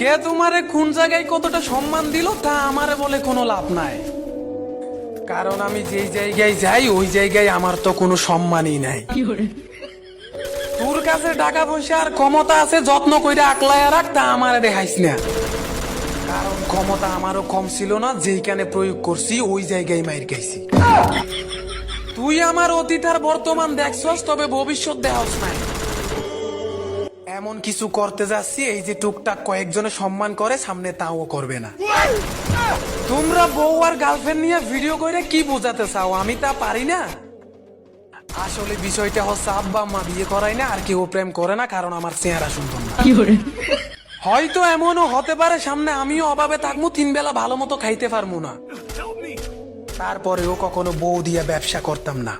কে তোমারে কোন জায়গায় কতটা সম্মান দিল তা আমারে বলে কোনো লাভ নাই, কারণ আমি যেই জায়গায় যাই ওই জায়গায় আমার তো কোনো সম্মানই নাই। তোর কাছে টাকা পয়সা আর ক্ষমতা আছে, যত্ন কইরা আকলায়া রাখ, তা আমারে দেখাইস না, কারণ ক্ষমতা আমারও কম ছিল না, যেইখানে প্রয়োগ করছি ওই জায়গায় মাইর খাইছি। তুই আমার অতীত আর বর্তমান দেখছস, তবে ভবিষ্যৎ দেখাস নাই। এমন কিছু করতে যাচ্ছি এই যে টুকটাক কয়েকজনে সম্মান করে, সামনে তাও করবে না। তোমরা বউ আর গার্লফ্রেন্ড নিয়ে ভিডিও করে কি বোঝাতে চাও, আমি তা পারি না। আসলে বিষয়টা হচ্ছে আব্বা আম্মা বিয়ে করায় না, আর কেউ প্রেম করে না, কারণ আমার চেহারা সুন্দর না। হয়তো এমনও হতে পারে সামনে আমিও অভাবে থাকবো, 3 বেলা ভালো মতো খাইতে পারবো না, তারপরেও কখনো বউ দিয়ে ব্যবসা করতাম না।